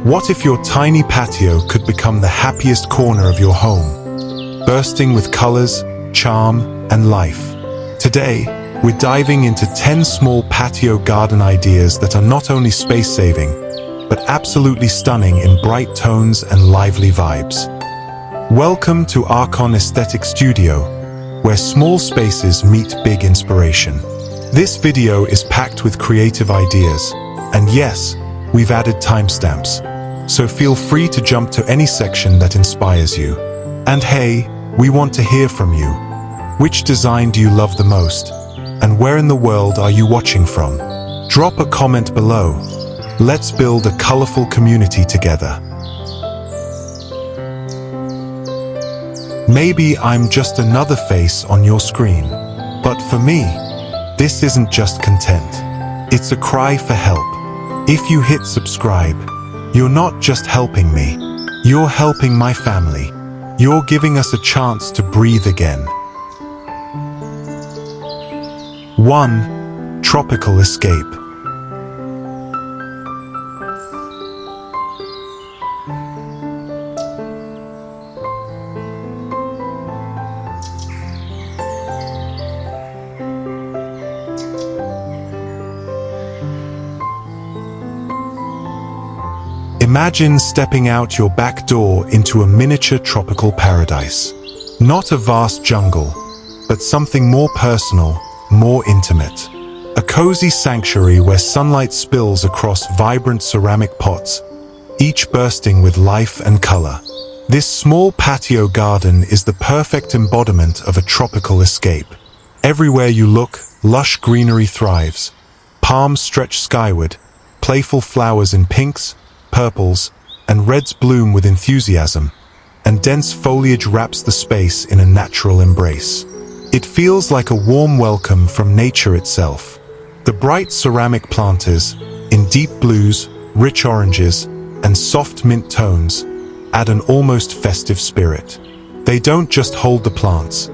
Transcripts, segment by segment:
What if your tiny patio could become the happiest corner of your home, bursting with colors, charm, and life? Today, we're diving into 10 small patio garden ideas that are not only space-saving, but absolutely stunning in bright tones and lively vibes. Welcome to Archon Aesthetic Studio, where small spaces meet big inspiration. This video is packed with creative ideas, and yes, we've added timestamps, so feel free to jump to any section that inspires you. And hey, we want to hear from you. Which design do you love the most? And where in the world are you watching from? Drop a comment below. Let's build a colorful community together. Maybe I'm just another face on your screen, but for me, this isn't just content. It's a cry for help. If you hit subscribe, you're not just helping me, you're helping my family. You're giving us a chance to breathe again. 1. Tropical escape. Imagine stepping out your back door into a miniature tropical paradise. Not a vast jungle, but something more personal, more intimate. A cozy sanctuary where sunlight spills across vibrant ceramic pots, each bursting with life and color. This small patio garden is the perfect embodiment of a tropical escape. Everywhere you look, lush greenery thrives. Palms stretch skyward, playful flowers in pinks, purples, and reds bloom with enthusiasm, and dense foliage wraps the space in a natural embrace. It feels like a warm welcome from nature itself. The bright ceramic planters, in deep blues, rich oranges, and soft mint tones, add an almost festive spirit. They don't just hold the plants,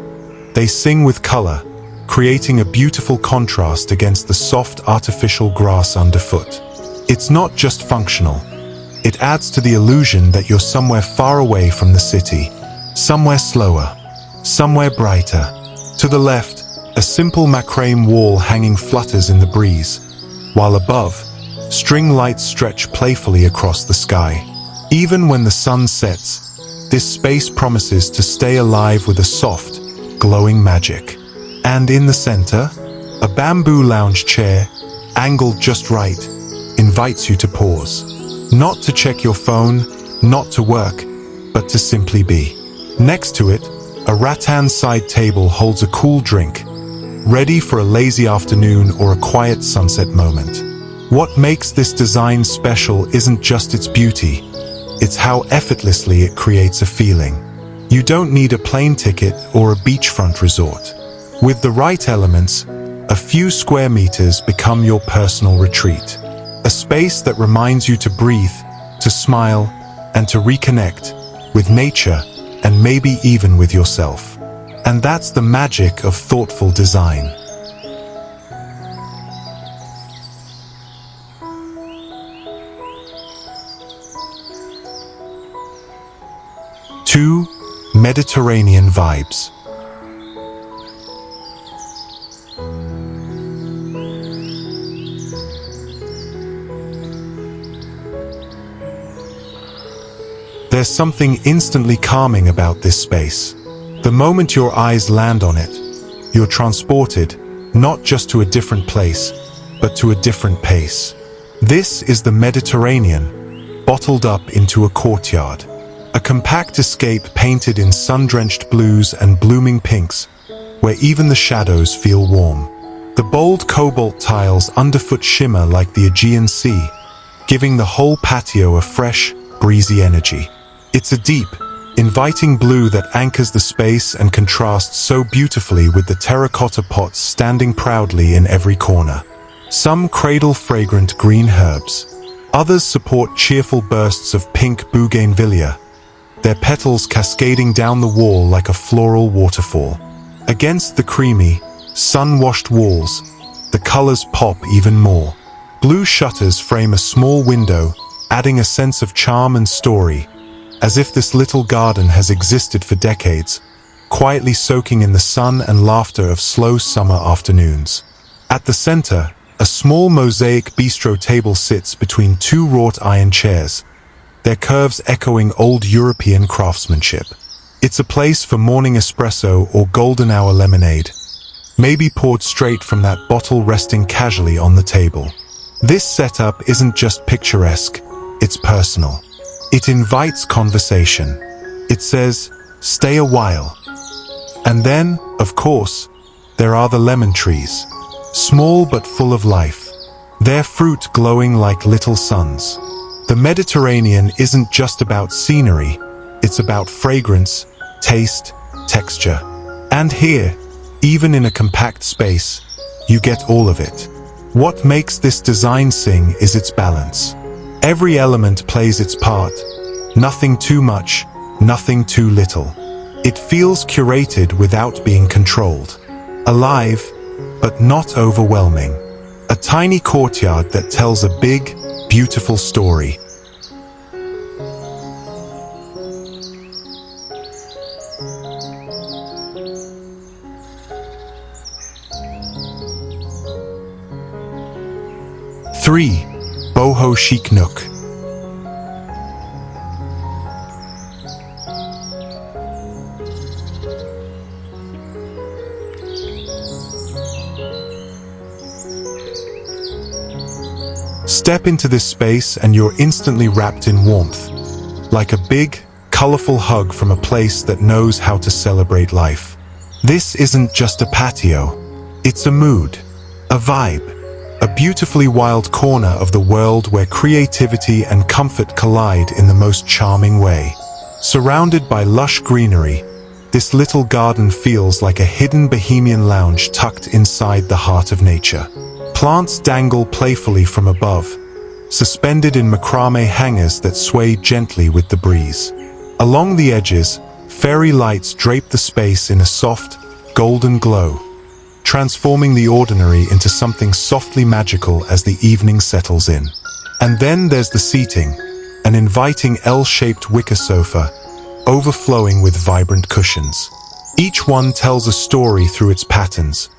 they sing with color, creating a beautiful contrast against the soft artificial grass underfoot. It's not just functional. It adds to the illusion that you're somewhere far away from the city, somewhere slower, somewhere brighter. To the left, a simple macrame wall hanging flutters in the breeze, while above, string lights stretch playfully across the sky. Even when the sun sets, this space promises to stay alive with a soft, glowing magic. And in the center, a bamboo lounge chair, angled just right, invites you to pause. Not to check your phone, not to work, but to simply be. Next to it, a rattan side table holds a cool drink, ready for a lazy afternoon or a quiet sunset moment. What makes this design special isn't just its beauty, it's how effortlessly it creates a feeling. You don't need a plane ticket or a beachfront resort. With the right elements, a few square meters become your personal retreat. A space that reminds you to breathe, to smile, and to reconnect with nature and maybe even with yourself. And that's the magic of thoughtful design. 2. Mediterranean vibes. There's something instantly calming about this space. The moment your eyes land on it, you're transported, not just to a different place, but to a different pace. This is the Mediterranean, bottled up into a courtyard. A compact escape painted in sun-drenched blues and blooming pinks, where even the shadows feel warm. The bold cobalt tiles underfoot shimmer like the Aegean Sea, giving the whole patio a fresh, breezy energy. It's a deep, inviting blue that anchors the space and contrasts so beautifully with the terracotta pots standing proudly in every corner. Some cradle fragrant green herbs. Others support cheerful bursts of pink bougainvillea, their petals cascading down the wall like a floral waterfall. Against the creamy, sun-washed walls, the colors pop even more. Blue shutters frame a small window, adding a sense of charm and story, as if this little garden has existed for decades, quietly soaking in the sun and laughter of slow summer afternoons. At the center, a small mosaic bistro table sits between two wrought iron chairs, their curves echoing old European craftsmanship. It's a place for morning espresso or golden hour lemonade, maybe poured straight from that bottle resting casually on the table. This setup isn't just picturesque, it's personal. It invites conversation. It says, "Stay a while." And then, of course, there are the lemon trees, small but full of life, their fruit glowing like little suns. The Mediterranean isn't just about scenery, it's about fragrance, taste, texture. And here, even in a compact space, you get all of it. What makes this design sing is its balance. Every element plays its part, nothing too much, nothing too little. It feels curated without being controlled. Alive, but not overwhelming. A tiny courtyard that tells a big, beautiful story. Three, Boho Chic Nook. Step into this space and you're instantly wrapped in warmth, like a big, colorful hug from a place that knows how to celebrate life. This isn't just a patio, it's a mood, a vibe, a beautifully wild corner of the world where creativity and comfort collide in the most charming way. Surrounded by lush greenery, this little garden feels like a hidden bohemian lounge tucked inside the heart of nature. Plants dangle playfully from above, suspended in macrame hangers that sway gently with the breeze. Along the edges, fairy lights drape the space in a soft, golden glow, transforming the ordinary into something softly magical as the evening settles in. And then there's the seating, an inviting L-shaped wicker sofa, overflowing with vibrant cushions. Each one tells a story through its patterns.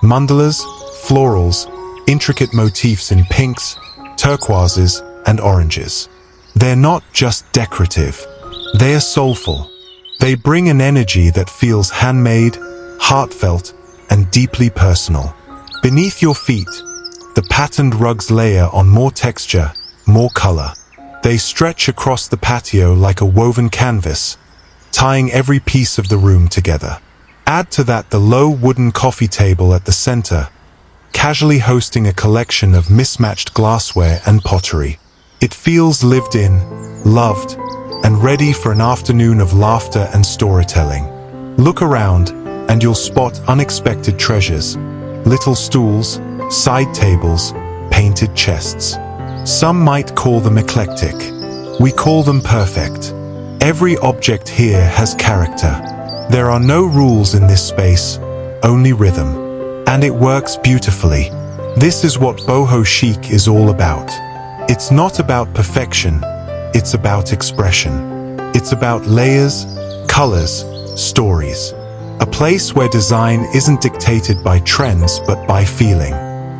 Mandalas, florals, intricate motifs in pinks, turquoises, and oranges. They're not just decorative, they are soulful. They bring an energy that feels handmade, heartfelt, and deeply personal. Beneath your feet, the patterned rugs layer on more texture, more color. They stretch across the patio like a woven canvas, tying every piece of the room together. Add to that the low wooden coffee table at the center, casually hosting a collection of mismatched glassware and pottery. It feels lived in, loved, and ready for an afternoon of laughter and storytelling. Look around, and you'll spot unexpected treasures. Little stools, side tables, painted chests. Some might call them eclectic. We call them perfect. Every object here has character. There are no rules in this space, only rhythm. And it works beautifully. This is what Boho Chic is all about. It's not about perfection, it's about expression. It's about layers, colors, stories. A place where design isn't dictated by trends but by feeling.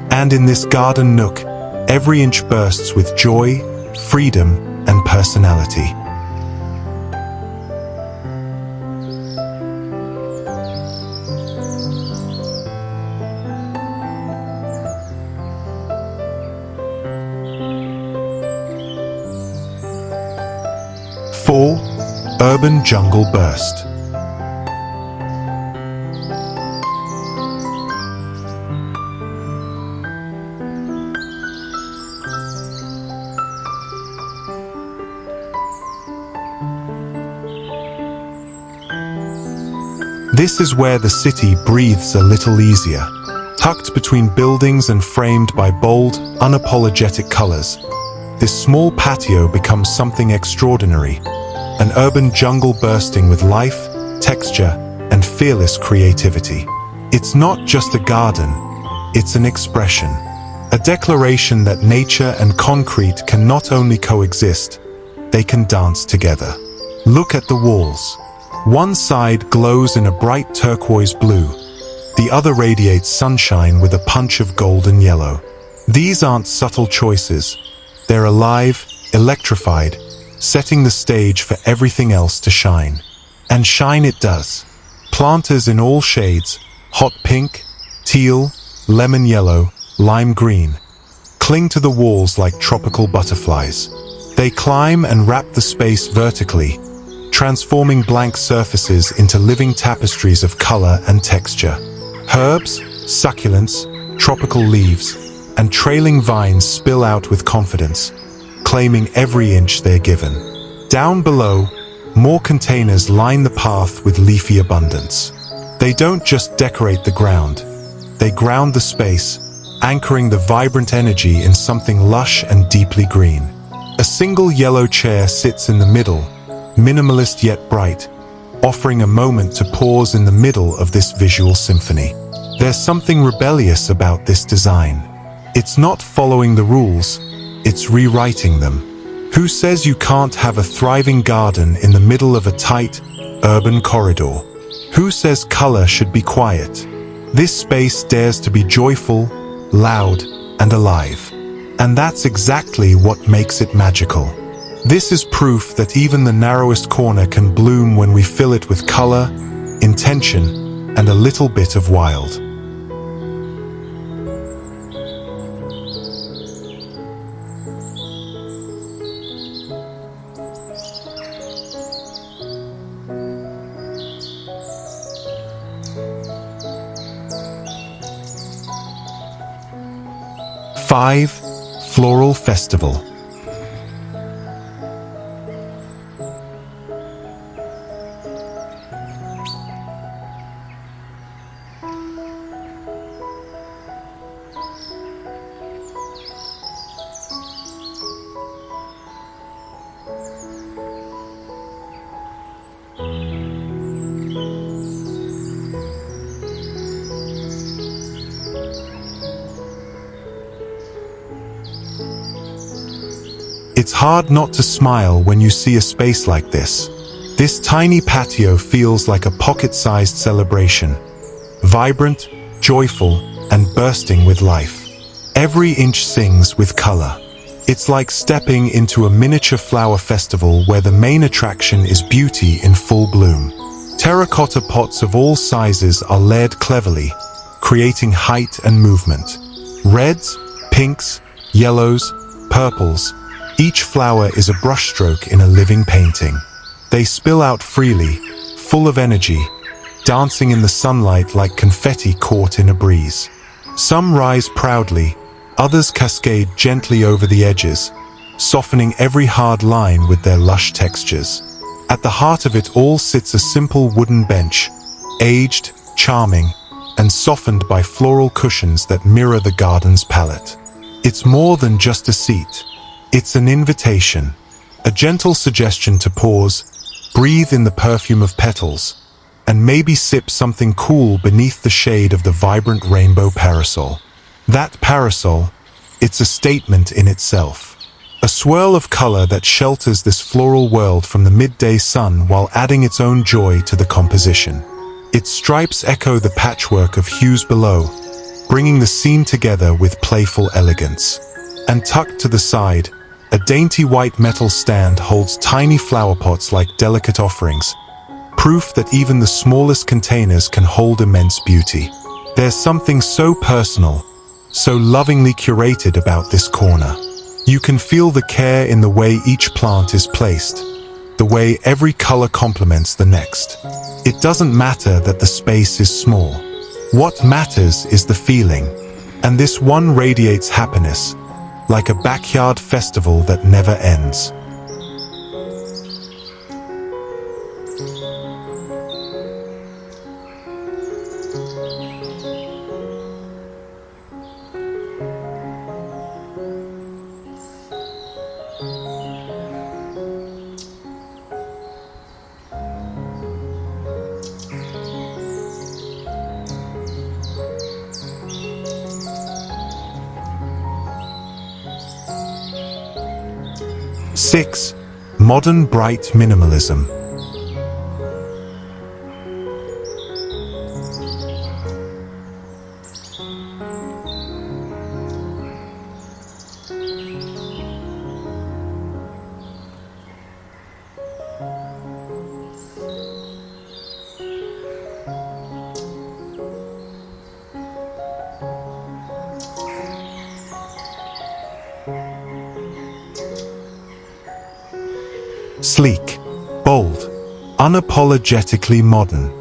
And in this garden nook, every inch bursts with joy, freedom, and personality. Four, Urban Jungle Burst. This is where the city breathes a little easier. Tucked between buildings and framed by bold, unapologetic colors, this small patio becomes something extraordinary. An urban jungle bursting with life, texture, and fearless creativity. It's not just a garden, it's an expression. A declaration that nature and concrete can not only coexist, they can dance together. Look at the walls. One side glows in a bright turquoise blue. The other radiates sunshine with a punch of golden yellow. These aren't subtle choices. They're alive, electrified, setting the stage for everything else to shine. And shine it does. Planters in all shades, hot pink, teal, lemon yellow, lime green, cling to the walls like tropical butterflies. They climb and wrap the space vertically, transforming blank surfaces into living tapestries of color and texture. Herbs, succulents, tropical leaves, and trailing vines spill out with confidence, claiming every inch they're given. Down below, more containers line the path with leafy abundance. They don't just decorate the ground, they ground the space, anchoring the vibrant energy in something lush and deeply green. A single yellow chair sits in the middle, minimalist yet bright, offering a moment to pause in the middle of this visual symphony. There's something rebellious about this design. It's not following the rules, it's rewriting them. Who says you can't have a thriving garden in the middle of a tight, urban corridor? Who says color should be quiet? This space dares to be joyful, loud, and alive. And that's exactly what makes it magical. This is proof that even the narrowest corner can bloom when we fill it with color, intention, and a little bit of wild. Five, Floral Festival. It's hard not to smile when you see a space like this. This tiny patio feels like a pocket-sized celebration. Vibrant, joyful, and bursting with life. Every inch sings with color. It's like stepping into a miniature flower festival where the main attraction is beauty in full bloom. Terracotta pots of all sizes are layered cleverly, creating height and movement. Reds, pinks, yellows, purples. Each flower is a brushstroke in a living painting. They spill out freely, full of energy, dancing in the sunlight like confetti caught in a breeze. Some rise proudly, others cascade gently over the edges, softening every hard line with their lush textures. At the heart of it all sits a simple wooden bench, aged, charming, and softened by floral cushions that mirror the garden's palette. It's more than just a seat. It's an invitation, a gentle suggestion to pause, breathe in the perfume of petals, and maybe sip something cool beneath the shade of the vibrant rainbow parasol. That parasol, it's a statement in itself. A swirl of color that shelters this floral world from the midday sun while adding its own joy to the composition. Its stripes echo the patchwork of hues below, bringing the scene together with playful elegance. And tucked to the side, a dainty white metal stand holds tiny flower pots like delicate offerings, proof that even the smallest containers can hold immense beauty. There's something so personal, so lovingly curated about this corner. You can feel the care in the way each plant is placed, the way every color complements the next. It doesn't matter that the space is small. What matters is the feeling, and this one radiates happiness, like a backyard festival that never ends. 6. Modern bright minimalism. Sleek, bold, unapologetically modern.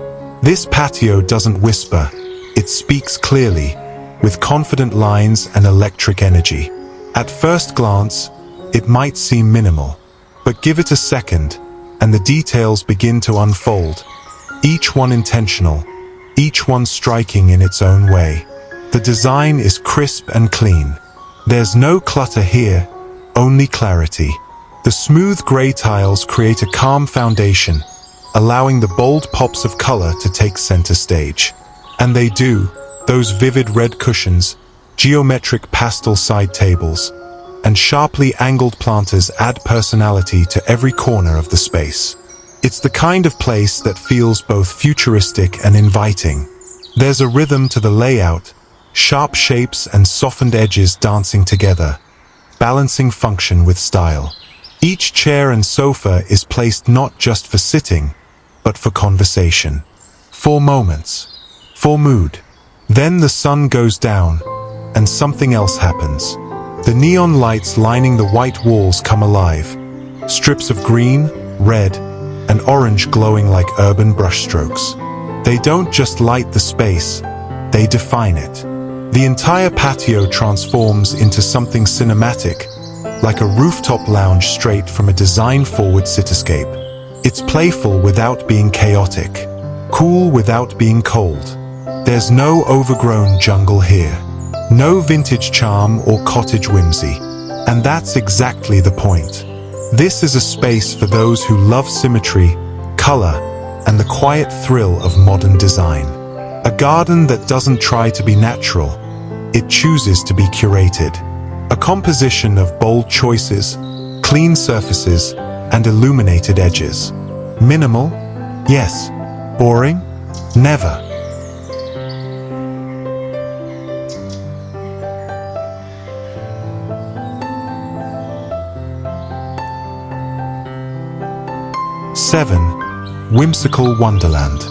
This patio doesn't whisper, it speaks clearly, with confident lines and electric energy. At first glance, it might seem minimal, but give it a second, and the details begin to unfold, each one intentional, each one striking in its own way. The design is crisp and clean. There's no clutter here, only clarity. The smooth gray tiles create a calm foundation, allowing the bold pops of color to take center stage. And they do. Those vivid red cushions, geometric pastel side tables, and sharply angled planters add personality to every corner of the space. It's the kind of place that feels both futuristic and inviting. There's a rhythm to the layout, sharp shapes and softened edges dancing together, balancing function with style. Each chair and sofa is placed not just for sitting, but for conversation, for moments, for mood. Then the sun goes down, and something else happens. The neon lights lining the white walls come alive, strips of green, red, and orange glowing like urban brushstrokes. They don't just light the space, they define it. The entire patio transforms into something cinematic, like a rooftop lounge straight from a design-forward cityscape. It's playful without being chaotic, cool without being cold. There's no overgrown jungle here, no vintage charm or cottage whimsy. And that's exactly the point. This is a space for those who love symmetry, color, and the quiet thrill of modern design. A garden that doesn't try to be natural, it chooses to be curated. A composition of bold choices, clean surfaces, and illuminated edges. Minimal? Yes. Boring? Never. Seven. Whimsical Wonderland.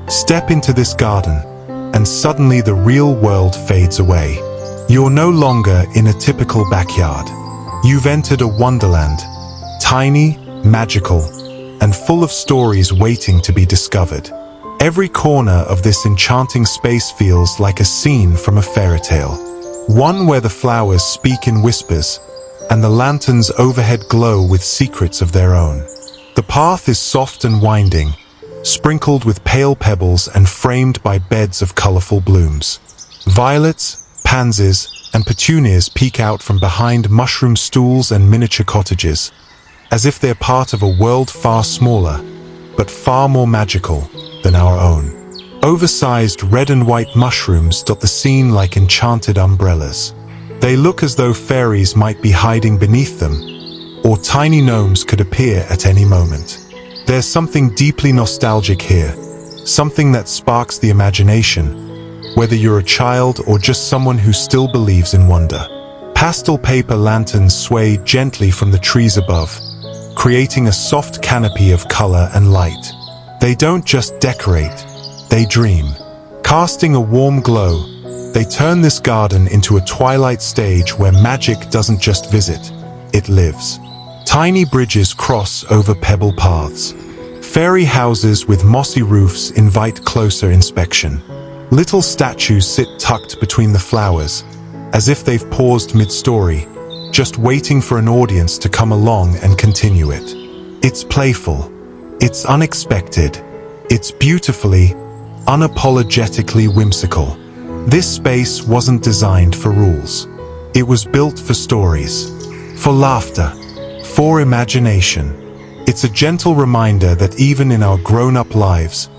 Step into this garden, and suddenly the real world fades away. You're no longer in a typical backyard. You've entered a wonderland, tiny, magical, and full of stories waiting to be discovered. Every corner of this enchanting space feels like a scene from a fairy tale. One where the flowers speak in whispers, and the lanterns overhead glow with secrets of their own. The path is soft and winding, sprinkled with pale pebbles and framed by beds of colorful blooms. Violets, pansies, and petunias peek out from behind mushroom stools and miniature cottages, as if they're part of a world far smaller, but far more magical than our own. Oversized red and white mushrooms dot the scene like enchanted umbrellas. They look as though fairies might be hiding beneath them, or tiny gnomes could appear at any moment. There's something deeply nostalgic here, something that sparks the imagination, whether you're a child or just someone who still believes in wonder. Pastel paper lanterns sway gently from the trees above, creating a soft canopy of color and light. They don't just decorate, they dream. Casting a warm glow, they turn this garden into a twilight stage where magic doesn't just visit, it lives. Tiny bridges cross over pebble paths. Fairy houses with mossy roofs invite closer inspection. Little statues sit tucked between the flowers, as if they've paused mid-story, just waiting for an audience to come along and continue it. It's playful, it's unexpected, it's beautifully, unapologetically whimsical. This space wasn't designed for rules. It was built for stories, for laughter, for imagination. It's a gentle reminder that even in our grown-up lives,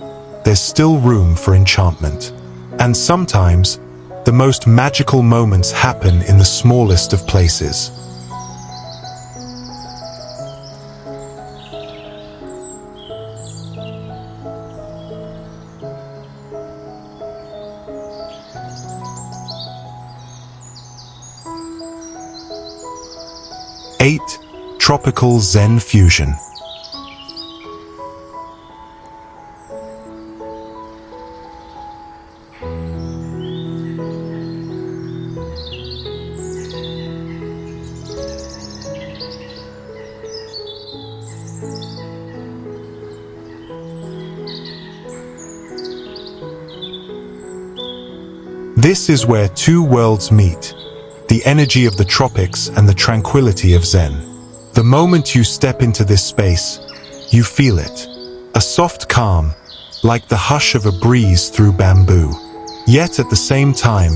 there's still room for enchantment. And sometimes, the most magical moments happen in the smallest of places. Eight, Tropical Zen Fusion. This is where two worlds meet, the energy of the tropics and the tranquility of Zen. The moment you step into this space, you feel it. A soft calm, like the hush of a breeze through bamboo. Yet at the same time,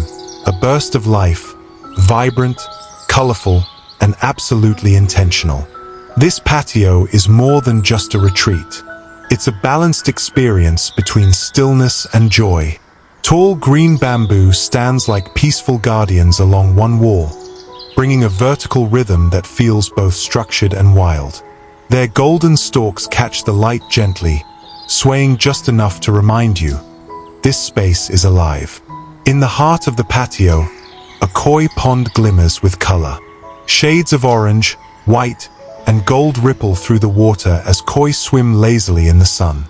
a burst of life, vibrant, colorful, and absolutely intentional. This patio is more than just a retreat. It's a balanced experience between stillness and joy. Tall green bamboo stands like peaceful guardians along one wall, bringing a vertical rhythm that feels both structured and wild. Their golden stalks catch the light gently, swaying just enough to remind you, this space is alive. In the heart of the patio, a koi pond glimmers with color. Shades of orange, white, and gold ripple through the water as koi swim lazily in the sun.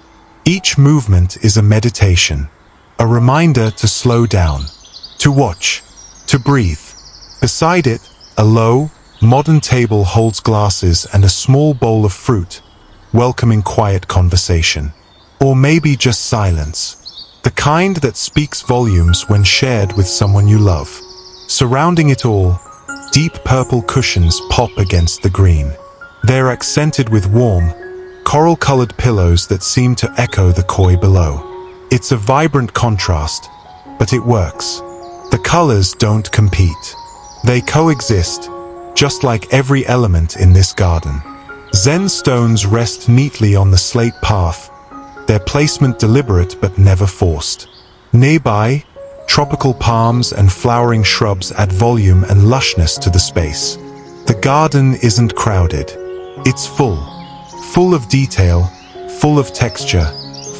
Each movement is a meditation, a reminder to slow down, to watch, to breathe. Beside it, a low, modern table holds glasses and a small bowl of fruit, welcoming quiet conversation. Or maybe just silence, the kind that speaks volumes when shared with someone you love. Surrounding it all, deep purple cushions pop against the green. They're accented with warm, coral-colored pillows that seem to echo the koi below. It's a vibrant contrast, but it works. The colors don't compete. They coexist, just like every element in this garden. Zen stones rest neatly on the slate path, their placement deliberate but never forced. Nearby, tropical palms and flowering shrubs add volume and lushness to the space. The garden isn't crowded. It's full of detail, full of texture,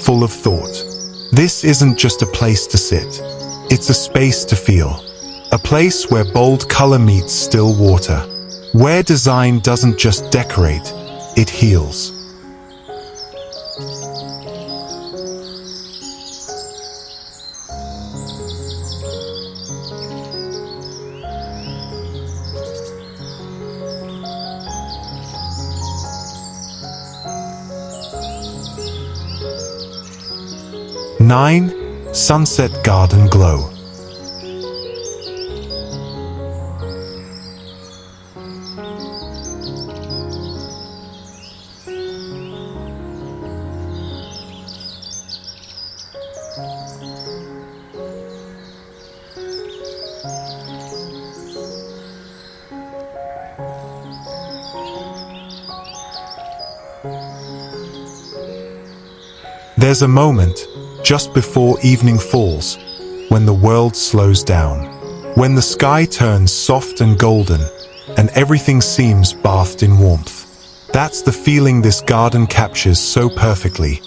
full of thought. This isn't just a place to sit. It's a space to feel. A place where bold color meets still water. Where design doesn't just decorate, it heals. Nine, Sunset Garden Glow. There's a moment, just before evening falls, when the world slows down, when the sky turns soft and golden, and everything seems bathed in warmth. That's the feeling this garden captures so perfectly,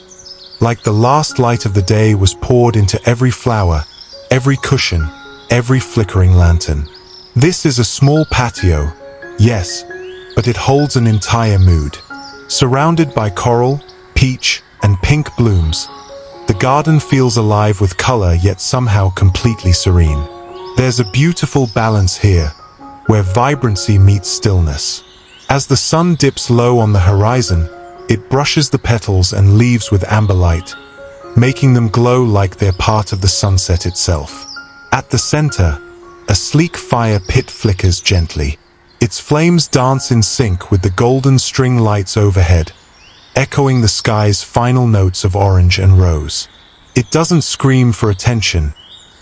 like the last light of the day was poured into every flower, every cushion, every flickering lantern. This is a small patio, yes, but it holds an entire mood. Surrounded by coral, peach, and pink blooms, the garden feels alive with color yet somehow completely serene. There's a beautiful balance here, where vibrancy meets stillness. As the sun dips low on the horizon, it brushes the petals and leaves with amber light, making them glow like they're part of the sunset itself. At the center, a sleek fire pit flickers gently. Its flames dance in sync with the golden string lights overhead, echoing the sky's final notes of orange and rose. It doesn't scream for attention,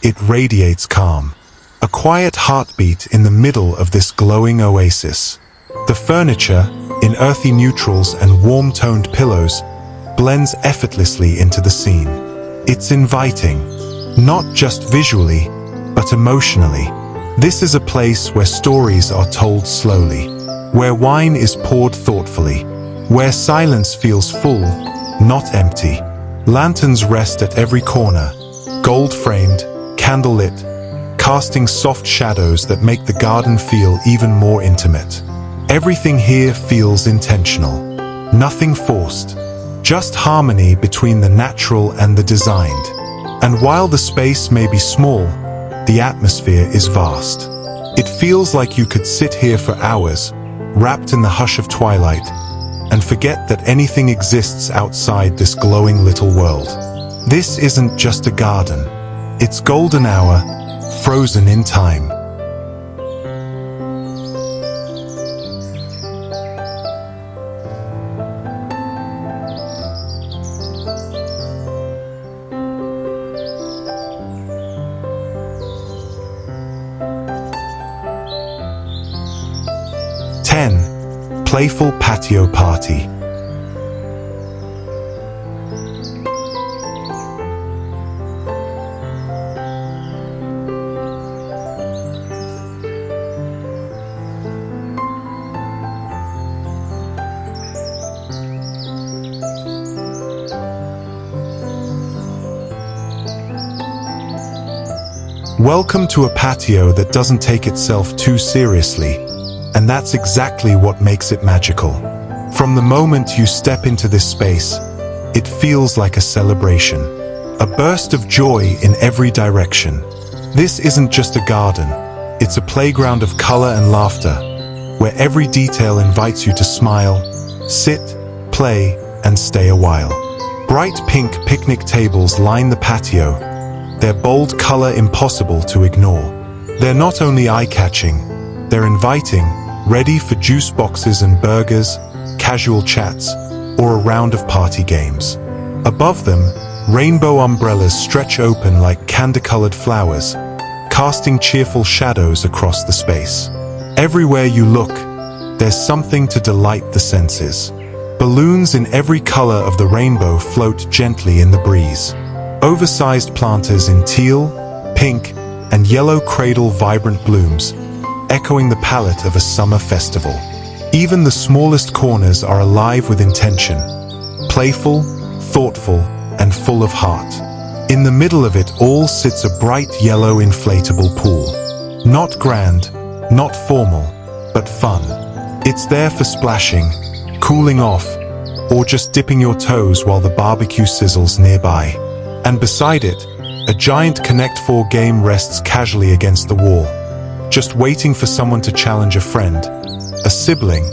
it radiates calm. A quiet heartbeat in the middle of this glowing oasis. The furniture, in earthy neutrals and warm-toned pillows, blends effortlessly into the scene. It's inviting, not just visually, but emotionally. This is a place where stories are told slowly, where wine is poured thoughtfully, where silence feels full, not empty. Lanterns rest at every corner, gold-framed, candlelit, casting soft shadows that make the garden feel even more intimate. Everything here feels intentional, nothing forced, just harmony between the natural and the designed. And while the space may be small, the atmosphere is vast. It feels like you could sit here for hours, wrapped in the hush of twilight, and forget that anything exists outside this glowing little world. This isn't just a garden. It's golden hour, frozen in time. Playful patio party. Welcome to a patio that doesn't take itself too seriously. And that's exactly what makes it magical. From the moment you step into this space, it feels like a celebration, a burst of joy in every direction. This isn't just a garden, it's a playground of color and laughter, where every detail invites you to smile, sit, play, and stay a while. Bright pink picnic tables line the patio, their bold color impossible to ignore. They're not only eye-catching, they're inviting, ready for juice boxes and burgers, casual chats, or a round of party games. Above them, rainbow umbrellas stretch open like candy-colored flowers, casting cheerful shadows across the space. Everywhere you look, there's something to delight the senses. Balloons in every color of the rainbow float gently in the breeze. Oversized planters in teal, pink, and yellow cradle vibrant blooms, echoing the palette of a summer festival. Even the smallest corners are alive with intention, playful, thoughtful, and full of heart. In the middle of it all sits a bright yellow inflatable pool. Not grand, not formal, but fun. It's there for splashing, cooling off, or just dipping your toes while the barbecue sizzles nearby. And beside it, a giant Connect 4 game rests casually against the wall, just waiting for someone to challenge a friend, a sibling,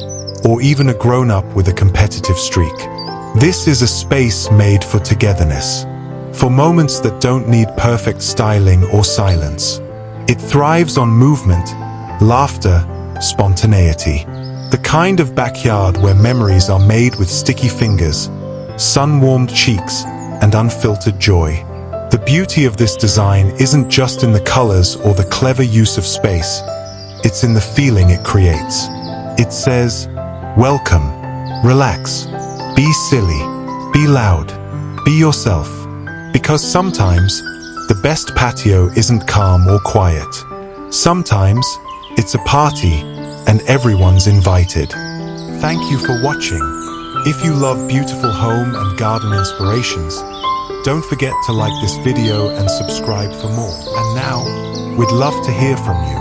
or even a grown-up with a competitive streak. This is a space made for togetherness, for moments that don't need perfect styling or silence. It thrives on movement, laughter, spontaneity. The kind of backyard where memories are made with sticky fingers, sun-warmed cheeks, and unfiltered joy. The beauty of this design isn't just in the colors or the clever use of space. It's in the feeling it creates. It says, welcome, relax, be silly, be loud, be yourself. Because sometimes, the best patio isn't calm or quiet. Sometimes, it's a party, and everyone's invited. Thank you for watching. If you love beautiful home and garden inspirations, don't forget to like this video and subscribe for more. And now, we'd love to hear from you.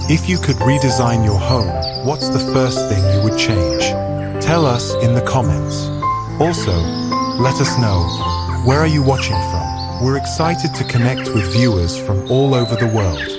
If you could redesign your home, what's the first thing you would change? Tell us in the comments. Also, let us know, where are you watching from? We're excited to connect with viewers from all over the world.